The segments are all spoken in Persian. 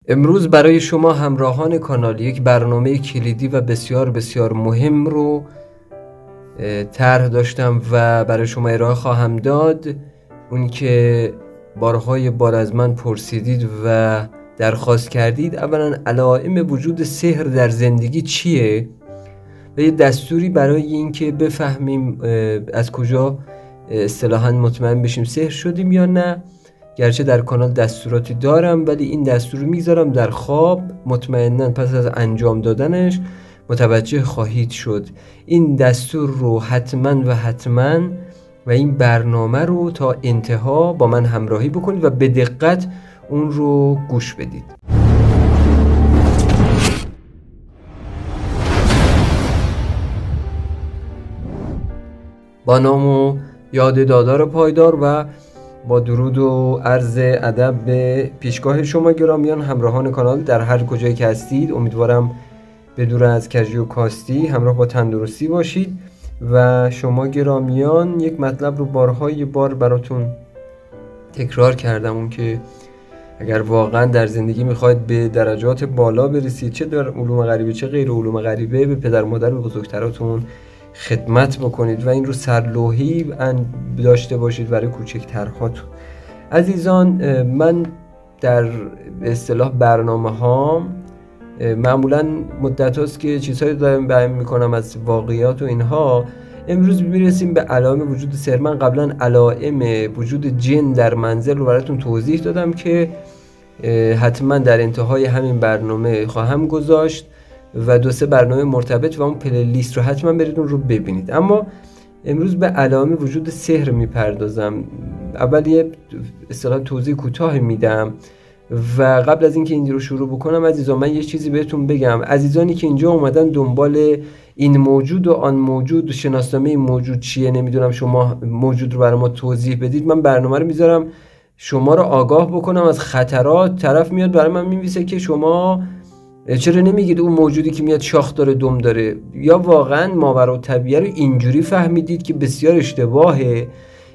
امروز برای شما همراهان کانال یک برنامه کلیدی و بسیار بسیار مهم رو طرح داشتم و برای شما ارائه خواهم داد. اون که بارهای بار از من پرسیدید و درخواست کردید، اولا علائم وجود سحر در زندگی چیه و یه دستوری برای این که بفهمیم از کجا اصطلاحاً مطمئن بشیم سحر شدیم یا نه. گرچه در کانال دستوراتی دارم ولی این دستور رو میذارم در خواب، مطمئناً پس از انجام دادنش متوجه خواهید شد. این دستور رو حتما و این برنامه رو تا انتها با من همراهی بکنید و به دقت اون رو گوش بدید. با نام و یاد دادار پایدار و با درود و عرض ادب به پیشگاه شما گرامیان همراهان کانال در هر کجایی که هستید، امیدوارم بدور از کجی و کاستی همراه با تندرستی باشید. و شما گرامیان، یک مطلب رو بارهای بار براتون تکرار کردم، اون که اگر واقعا در زندگی میخواید به درجات بالا برسید، چه در علوم غریبه چه غیر علوم غریبه، به پدر مادر و بزرگتراتون خدمت بکنید و این رو سرلوحی داشته باشید برای کوچکترهاتون. عزیزان، من در اصطلاح برنامه ها معمولا مدت هاست که چیزهایی دارم بیان میکنم از واقعیات و اینها. امروز میرسیم به علائم وجود سحر. من قبلا علائم وجود جن در منزل رو براتون توضیح دادم که حتما در انتهای همین برنامه خواهم گذاشت و 2-3 برنامه مرتبط و اون پلیلیست رو حتما برید اون رو ببینید. اما امروز به علائم وجود سحر میپردازم. اول یه اصطلاح توضیح کوتاه میدم و قبل از اینکه این رو شروع بکنم عزیزان، من یه چیزی بهتون بگم. عزیزانی که اینجا اومدن دنبال این موجود و آن موجود و شناسنامه موجود چیه، نمیدونم شما موجود رو برای ما توضیح بدید، من برنامه رو میذارم شما رو آگاه بکنم از خطرات. طرف میاد برای من می‌نویسه که شما چرا نمیگید اون موجودی که میاد شاخ داره دم داره، یا واقعا ماوراءالطبیعه رو اینجوری فهمیدید که بسیار اشتباهه.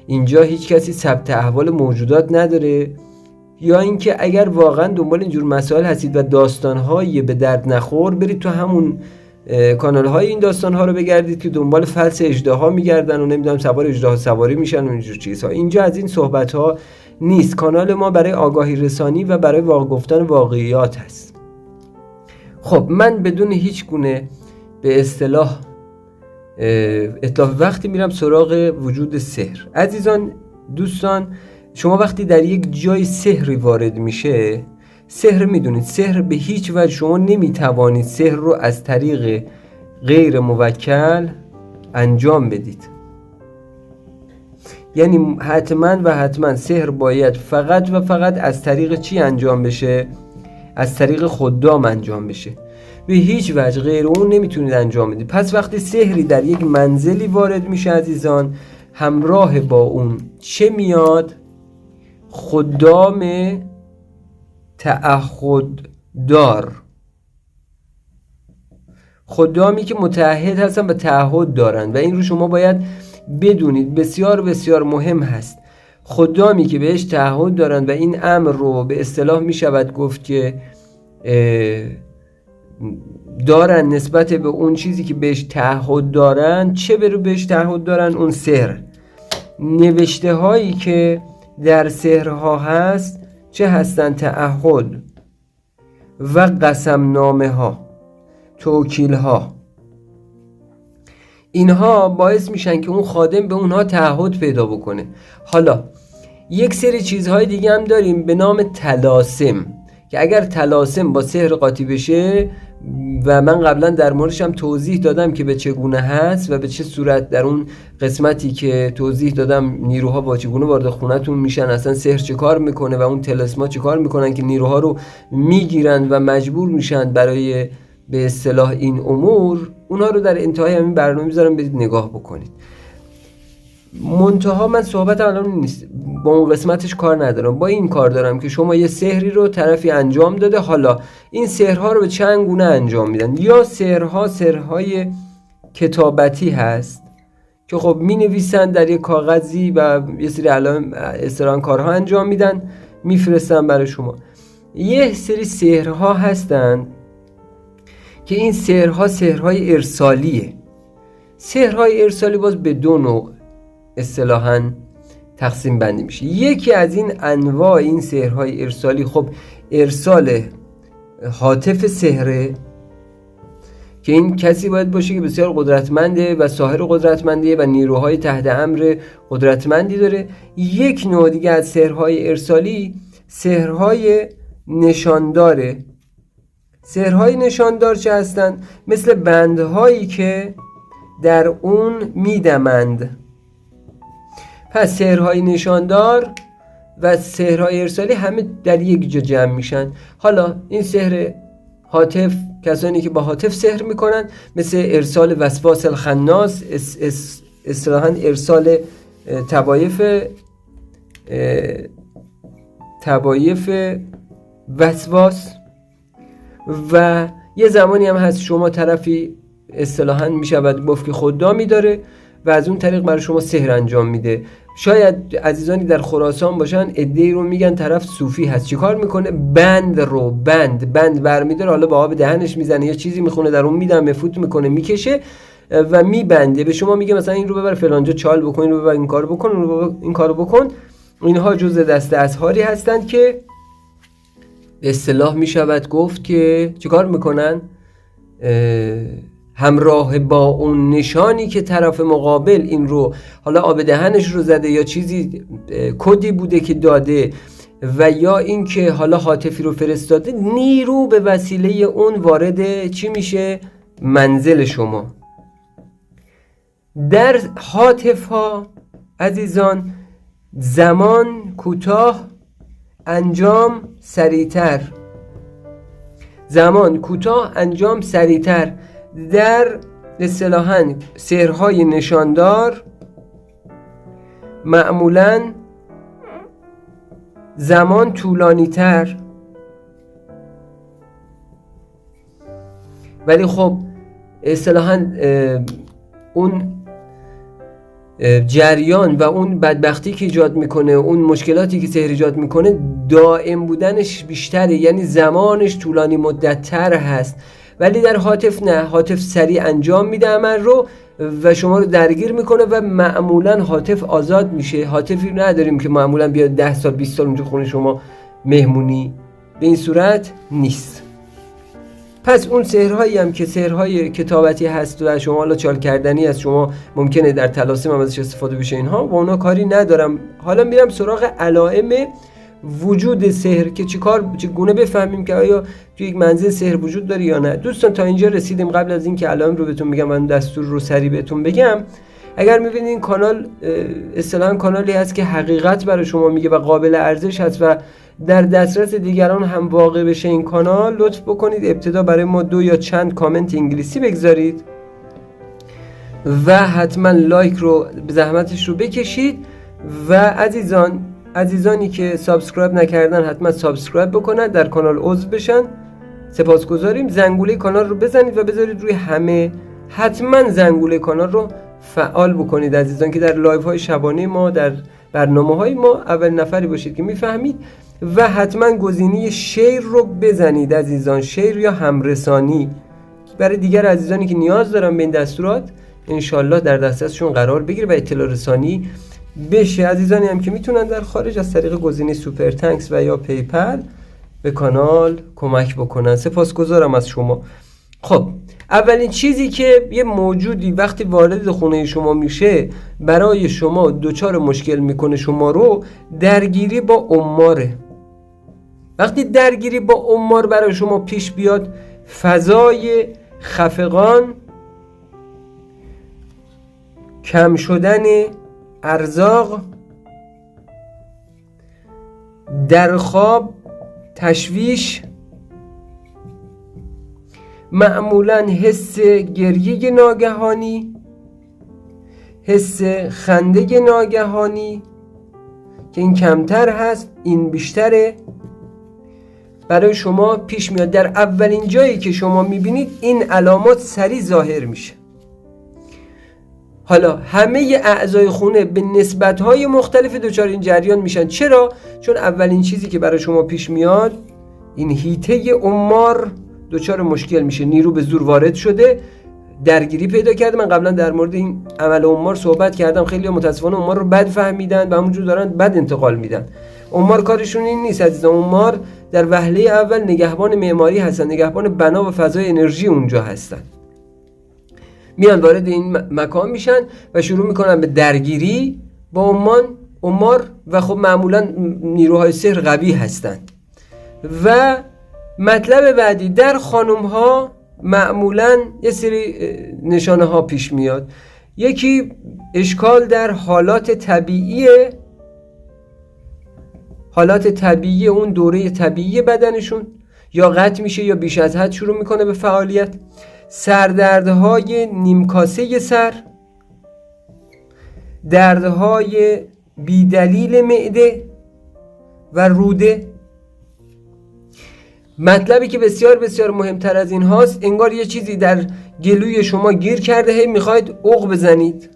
اینجا هیچ کسی ثبت احوال موجودات نداره، یا اینکه اگر واقعا دنبال اینجور مسائل هستید و داستان‌های به درد نخور، برید تو همون کانال‌های این داستان‌ها رو بگردید که دنبال فلس اژدها میگردن و نمیدونم سوار اژدها سواری میشن و اینجور چیزها. اینجا از این صحبت‌ها نیست. کانال ما برای آگاهی رسانی و برای واقع گفتن واقعیات هست. خب من بدون هیچ گونه به اصطلاح اتلاف وقتی میرم سراغ وجود سحر. عزیزان دوستان، شما وقتی در یک جای سحری وارد میشه، سحر میدونید، سحر به هیچ وجه شما نمیتوانید سحر رو از طریق غیر موکل انجام بدید. یعنی حتما سحر باید فقط و فقط از طریق چی انجام بشه؟ از طریق خدام انجام بشه. به هیچ وجه غیر اون نمیتونید انجام بدید. پس وقتی سحری در یک منزلی وارد میشه عزیزان، همراه با اون چه میاد؟ خدام تعهددار، خدامی که متعهد هستن و تعهد دارن و این رو شما باید بدونید، بسیار بسیار مهم هست. خدامی که بهش تعهد دارن و این امر رو به اصطلاح می شود گفت که دارن نسبت به اون چیزی که بهش تعهد دارن. چه بهش تعهد دارن؟ اون سحر. نوشته هایی که در سحرها هست چه هستن؟ تعهد و قسم نامه ها، توکیل ها. اینها باعث میشن که اون خادم به اونها تعهد پیدا بکنه. حالا یک سری چیزهای دیگه هم داریم به نام طلاسم، که اگر طلاسم با سحر قاطی بشه، و من قبلا در موردش هم توضیح دادم که به چگونه هست و به چه صورت، در اون قسمتی که توضیح دادم نیروها با چگونه وارد خونتون میشن، اصلا سحر چه کار میکنه و اون طلسما چه کار میکنن که نیروها رو میگیرن و مجبور میشن برای به اصطلاح این امور. اونها رو در انتهای همین برنامه میذارم برید نگاه بکنید. منتها من صحبتم الان نیست، با اون قسمتش کار ندارم، با این کار دارم که شما یه سحری رو طرفی انجام داده. حالا این سحرها رو به چند گونه انجام میدن. یا سحرهای کتابتی هست که خب می نویسن در یک کاغذی و یه سری علائم استران کارها انجام میدن، میفرستن برای شما. یه سری سحرها هستن که این سحرها سحرهای ارسالیه. سحرهای ارسالی باز به دو نوع اصطلاحاً تقسیم بندی میشه. یکی از این انواع این سحرهای ارسالی، خب ارسال هاتف سحره که این کسی باید باشه که بسیار قدرتمنده و ساحر قدرتمندیه و نیروهای تحت امر قدرتمندی داره. یک نوع دیگه از سحرهای ارسالی سحرهای نشانداره. سحرهای نشاندار چه هستن؟ مثل بندهایی که در اون میدمند. پس سحرهای نشاندار و سحرهای ارسالی همه در یک جا جمع میشن. حالا این سحر هاتف، کسانی که با هاتف سحر میکنن، مثل ارسال وسواس الخناس، اصطلاحاً ارسال تبایف وسواس. و یه زمانی هم هست شما طرفی اصطلاحاً میشود گفت که خدامی داره و از اون طریق برای شما سحر انجام میده. شاید عزیزانی در خراسان باشن، عده‌ای رو میگن طرف صوفی هست. چیکار میکنه؟ بند برمیداره، حالا با آب دهنش میزنه یا چیزی میخونه در اون، میدمه، فوت میکنه، میکشه و میبنده. به شما میگه مثلا این رو ببر فلانجا چال بکن، این رو ببر این کارو بکن، این کارو بکن. اینها جزء دسته اسحاری هستند که به اصطلاح میشود گفت که چیکار میکنن؟ همراه با اون نشانی که طرف مقابل این رو حالا آب دهنش رو زده یا چیزی کدی بوده که داده و یا این که حالا هاتفی رو فرستاده، نیرو به وسیله اون وارد چی میشه؟ منزل شما. در هاتف ها عزیزان زمان کوتاه، انجام سریعتر. زمان کوتاه، انجام سریعتر. در اصطلاحاً سحرهای نشاندار معمولاً زمان طولانی تر، ولی خب اصطلاحاً اون جریان و اون بدبختی که ایجاد میکنه، اون مشکلاتی که سحر ایجاد میکنه، دائم بودنش بیشتره، یعنی زمانش طولانی مدت تر هست. ولی در هاتف نه، هاتف سریع انجام میده عمل رو و شما رو درگیر میکنه و معمولا هاتف آزاد میشه. هاتفی نداریم که معمولا بیاد 10 سال 20 سال اونجا خونه شما مهمونی، به این صورت نیست. پس اون سحرهایی هم که سحرهای کتابتی هست و شما حالا چال کردنی از شما ممکنه در طلاسم هم ازش استفاده بشه، اینها با اونا کاری ندارم. حالا میرم سراغ علائم وجود سحر که چگونه بفهمیم که آیا توی یک منزل سحر وجود داره یا نه. دوستان تا اینجا رسیدیم. قبل از این که علائم رو بهتون بگم، من دستور رو سریع بهتون بگم. اگر میبینید این کانال اصطلاحاً کانالی هست که حقیقت برای شما میگه و قابل ارزش هست و در دسترس دیگران هم واقع بشه این کانال، لطف بکنید ابتدا برای ما 2 یا چند کامنت انگلیسی بگذارید و حتما لایک رو به زحمتش رو بکشید و عزیزانی که سابسکرایب نکردن حتما سابسکرایب بکنن، در کانال عضو بشن. سپاسگزاریم. زنگوله کانال رو بزنید و بذارید روی همه. حتما زنگوله کانال رو فعال بکنید عزیزان که در لایو های شبانه ما، در برنامه های ما اول نفری باشید که میفهمید. و حتما گزینه شیر رو بزنید عزیزان، شیر یا همرسانی، برای دیگر عزیزانی که نیاز دارن به این دستورات انشالله در دسترسشون قرار بگیره و اطلاع رسانی بشه. عزیزانی هم که میتونن در خارج از طریق گزینه سوپر تانکس و یا پیپل به کانال کمک بکنن. سپاسگزارم از شما. خب اولین چیزی که یه موجودی وقتی وارد خونه شما میشه برای شما دوچار مشکل میکنه شما رو، درگیری با عماره. وقتی درگیری با عمار برای شما پیش بیاد، فضای خفقان، کم شدن ارزاق، در خواب تشویش، معمولا حس گریه ناگهانی، حس خنده ناگهانی که این کمتر هست این بیشتره برای شما پیش میاد. در اولین جایی که شما میبینید این علامات سریع ظاهر میشه. حالا همه اعضای خونه به نسبت‌های مختلف دچار این جریان میشن. چرا؟ چون اولین چیزی که برای شما پیش میاد این هیته عمار دچار مشکل میشه، نیرو به زور وارد شده، درگیری پیدا کرده. من قبلا در مورد این عمل عمار صحبت کردم، خیلی متاسفانه عمار رو بد فهمیدن و همونجور دارن بد انتقال میدن. عمار کارشون این نیست عزیزان. عمار در وهله اول نگهبان معماری هستن، نگهبان بنا و فضای انرژی اونجا هستن. میان وارد این مکان میشن و شروع میکنن به درگیری با عمار و خب معمولا نیروهای سحر قوی هستن. و مطلب بعدی، در خانم ها معمولا یه سری نشانه ها پیش میاد. یکی اشکال در حالات طبیعی اون دوره طبیعی بدنشون، یا قطع میشه یا بیش از حد شروع میکنه به فعالیت. سردردهای نیمکاسه سر، دردهای بیدلیل معده و روده. مطلبی که بسیار بسیار مهمتر از این هاست، انگار یه چیزی در گلوی شما گیر کرده، هی میخواید عق بزنید.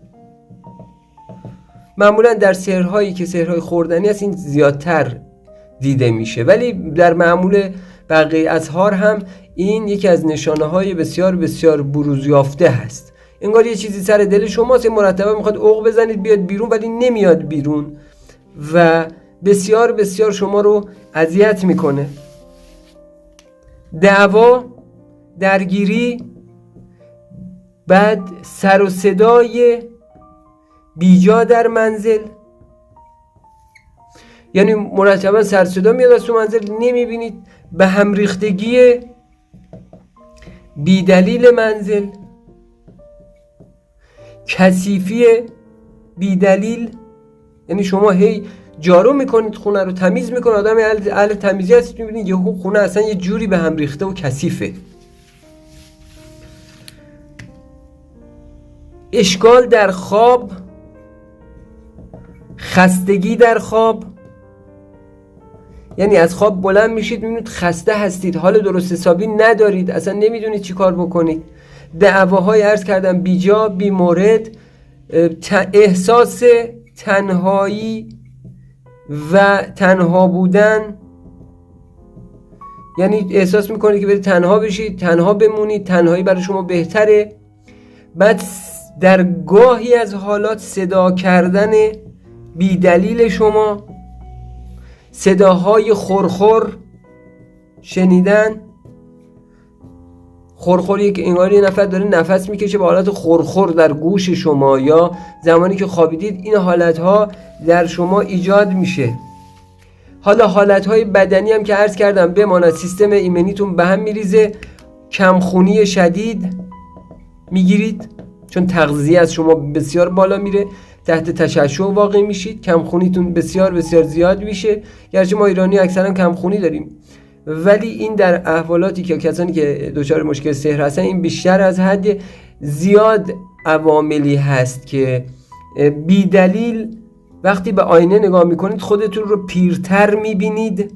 معمولا در سحرهایی که سحرهای خوردنی هست این زیادتر دیده میشه، ولی در معمول بقیه اظهار هم این یکی از نشانه های بسیار بسیار بروز یافته هست. انگار یه چیزی سر دل شماست، مرتبا میخواد عق بزنید بیاد بیرون ولی نمیاد بیرون و بسیار بسیار شما رو اذیت میکنه. دعوا، درگیری، بعد سر و صدای بیجا در منزل، یعنی مرتبا سر صدا میاد از تو منزل نمیبینید. به هم ریختگی بیدلیل منزل، کثیفی بیدلیل، یعنی شما هی جارو میکنید خونه رو، تمیز میکنید، آدم اهل تمیزی هستید، میبینید یهو خونه اصلا یه جوری به هم ریخته و کثیفه. اشکال در خواب، خستگی در خواب، یعنی از خواب بلند میشید میبینید خسته هستید، حال درست حسابی ندارید، اصلا نمیدونید چی کار بکنید. دعواهای عرض کردم بیجا، بی مورد، احساس تنهایی و تنها بودن، یعنی احساس میکنید که برید تنها بشید، تنها بمونید، تنهایی برای شما بهتره. بعد در گاهی از حالات صدا کردن بی دلیل شما، صداهای خورخور شنیدن. خورخور یک انگار یه نفر داره نفس میکشه به حالت خورخور در گوش شما، یا زمانی که خوابیدید این حالتها در شما ایجاد میشه. حالا حالتهای بدنی هم که عرض کردم بماند، سیستم ایمنیتون به هم میریزه، کمخونی شدید میگیرید چون تغذیه از شما بسیار بالا میره، تحت تشعشع واقع میشید، کمخونیتون بسیار بسیار زیاد میشه. گرچه ما ایرانی اکثرا کمخونی داریم، ولی این در احوالاتی که کسانی که دچار مشکل سحر هستن این بیشتر از حد زیاد عواملی هست که بی دلیل وقتی به آینه نگاه میکنید خودتون رو پیرتر میبینید.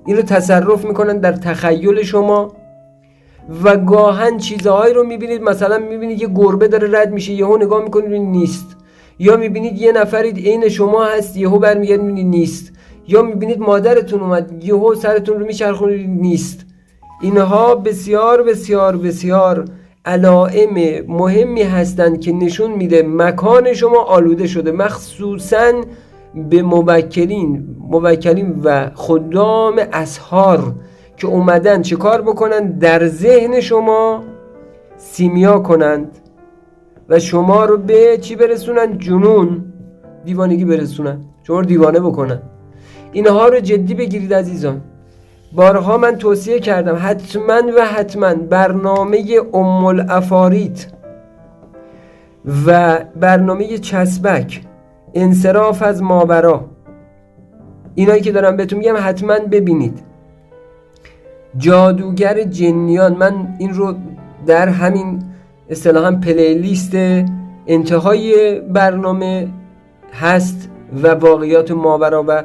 این رو تصرف میکنن در تخیل شما و گاهن چیزهایی رو میبینید، مثلا میبینید یه گربه داره رد میشه، یهو نگاه میکنید نیست، یا میبینید یه نفرید عین شما هست، یهو برمیگردید میبینید نیست، یا میبینید مادرتون اومد یهو سرتون رو میچرخونید نیست. اینها بسیار بسیار بسیار علائم مهمی هستند که نشون میده مکان شما آلوده شده، مخصوصاً به موکلین و خدام اسحار که اومدن چه کار بکنن؟ در ذهن شما سیمیا کنند و شما رو به چی برسونن؟ جنون، دیوانگی برسونن، شما رو دیوانه بکنن. اینها رو جدی بگیرید عزیزان. بارها من توصیه کردم حتما برنامه ام العفاریت و برنامه چسبک، انصراف از ماورا، اینایی که دارم بهتون میگم حتما ببینید. جادوگر جنیان، من این رو در همین اصطلاحاً پلیلیست انتهای برنامه هست و واقعیات ماورا و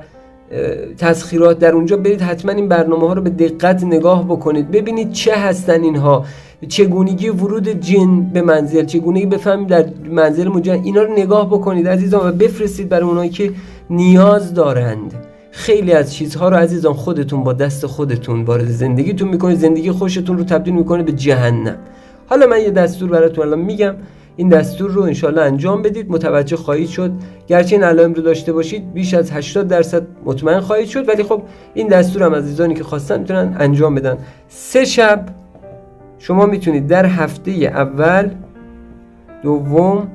تسخیرات، در اونجا برید حتما این برنامه ها رو به دقت نگاه بکنید، ببینید چه هستن اینها، چگونگی ورود جن به منزل، چگونگی بفهمید در منزل اینا رو نگاه بکنید عزیزان و بفرستید برای اونایی که نیاز دارند. خیلی از چیزها رو عزیزان خودتون با دست خودتون وارد زندگیتون میکنید، زندگی خوشتون رو تبدیل میکنه به جهنم. حالا من یه دستور براتون الان میگم، این دستور رو انشالله انجام بدید، متوجه خواهید شد. گرچه این علائم رو داشته باشید بیش از 80% مطمئن خواهید شد، ولی خب این دستور هم عزیزانی که خواستن میتونن انجام بدن. 3 شب شما میتونید در هفته اول، دوم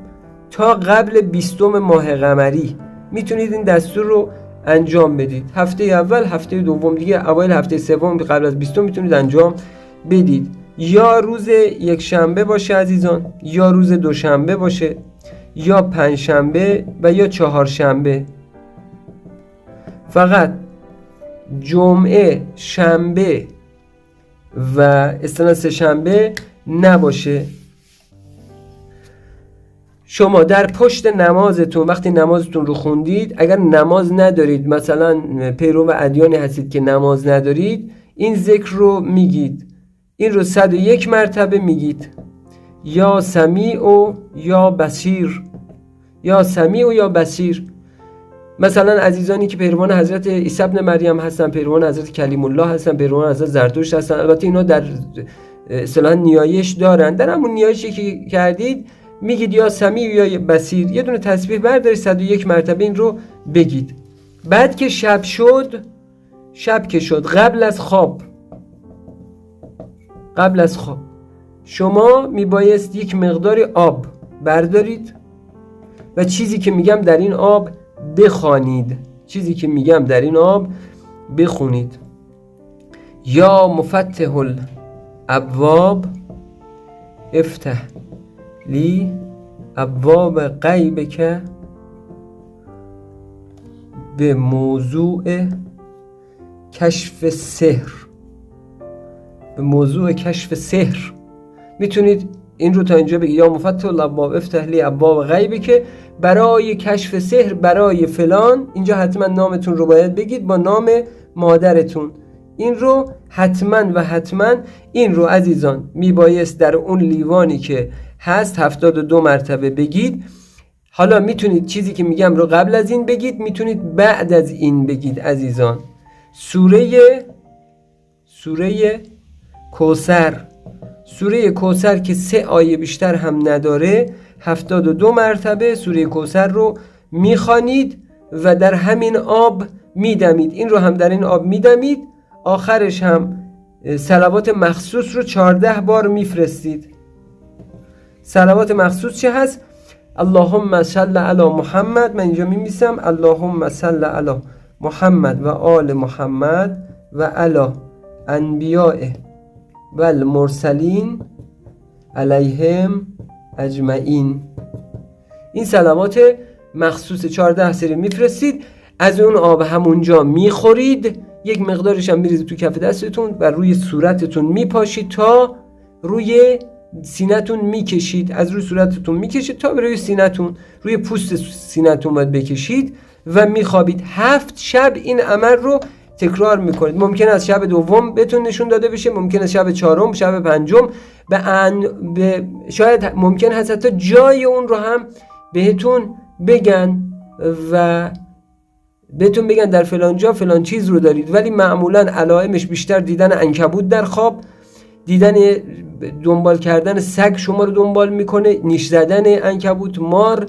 تا قبل 20 ماه قمری میتونید این دستور رو انجام بدید. هفته اول، هفته دوم، دیگه اوایل هفته سوم قبل از 20 میتونید انجام بدید. یا روز یک شنبه باشه عزیزان، یا روز دوشنبه باشه، یا پنجشنبه و یا چهارشنبه. فقط جمعه، شنبه و اصطلاحاً سه شنبه نباشه. شما در پشت نمازتون وقتی نمازتون رو خوندید، اگر نماز ندارید، مثلا پیرو ادیانی هستید که نماز ندارید، این ذکر رو میگید. این رو 101 مرتبه میگید. یا سمیع و یا بصیر، یا سمیع و یا بصیر. مثلا عزیزانی که پیروان حضرت عیسی ابن مریم هستن، پیروان حضرت کلیم الله هستن، پیروان حضرت زرتشت هستن، البته اینا در اصطلاح نیایش دارن، در همون نیایشی که کردید میگید یا سمیع یا بصیر. یه دونه تسبیح بردارید 101 مرتبه این رو بگید. بعد که شب که شد قبل از خواب شما میبایست یک مقدار آب بردارید و چیزی که میگم در این آب بخونید. یا مفتح الابواب افتح لی ابواب غیبک به موضوع کشف سحر. میتونید این رو تا اینجا بگید، یا مفتح الابواب افتح لی ابواب غیبک، برای کشف سحر برای فلان. اینجا حتما نامتون رو باید بگید با نام مادرتون. این رو حتما این رو عزیزان میبایست در اون لیوانی که هست 72 مرتبه بگید. حالا میتونید چیزی که میگم رو قبل از این بگید، میتونید بعد از این بگید عزیزان. سوره کوثر که 3 آیه بیشتر هم نداره، 72 مرتبه سوره کوثر رو میخوانید و در همین آب میدمید. این رو هم در این آب میدمید. آخرش هم صلوات مخصوص رو 14 بار میفرستید. صلوات مخصوص چه هست؟ اللهم صل علی محمد. من اینجا میمیسم اللهم صل علی محمد و آل محمد و علی انبیاء و المرسلین علیهم اجمعین. این صلوات مخصوص 14 سری میفرستید. از اون آب همونجا میخورید، یک مقدارش هم میریزید تو کف دستتون و روی صورتتون میپاشید تا روی سینتون میکشید. از روی صورتتون میکشید تا روی سینتون، روی پوست سینتون باید بکشید و میخوابید. 7 شب این عمل رو تکرار میکنید. ممکن است شب دوم بهتون نشون داده بشه، ممکن است شب چهارم، شب پنجم، شاید ممکن هست حتی جای اون رو هم بهتون بگن و بهتون بگن در فلان جا فلان چیز رو دارید. ولی معمولا علائمش بیشتر دیدن عنکبوت در خواب، دیدن دنبال کردن سگ شما رو دنبال میکنه، نیش زدن عنکبوت، مار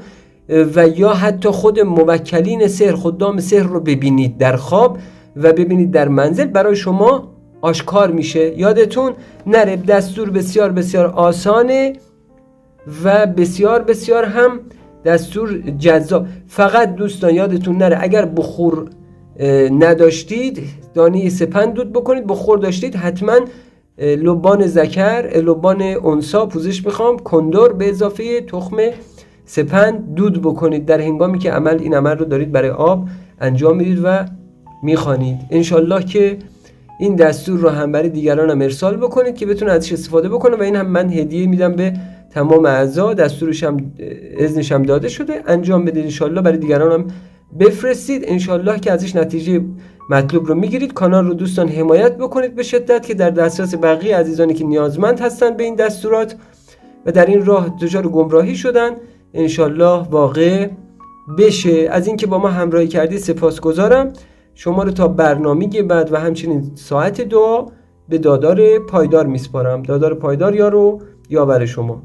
و یا حتی خود موکلین سحر، خدام سحر رو ببینید در خواب و ببینید در منزل، برای شما آشکار میشه. یادتون نره دستور بسیار بسیار آسانه و بسیار بسیار هم دستور جذاب. فقط دوستان یادتون نره اگر بخور نداشتید دانه سپند دود بکنید، بخور داشتید حتما لبان ذکر، لبان انثی پوزش بخوام کندور به اضافه تخم سپند دود بکنید در هنگامی که این عمل رو دارید برای آب انجام میدید و میخوانید. انشالله که این دستور رو هم برای دیگران هم ارسال بکنید که بتونن ازش استفاده بکنه و این هم من هدیه میدم به تمام اعضا. دستورش هم اذنش هم داده شده، انجام بدید انشالله، برای دیگران هم بفرستید انشالله که ازش نتیجه مطلوب رو میگیرید. کانال رو دوستان حمایت بکنید به شدت که در دسترس بقیه عزیزانی که نیازمند هستن به این دستورات و در این راه دچار گمراهی شدن انشالله واقع بشه. از اینکه با ما همراهی کردید سپاسگزارم. شما رو تا برنامه بعد و همچنین ساعت دعا به دادار پایدار میسپارم. دادار پایدار یارو یاور شما.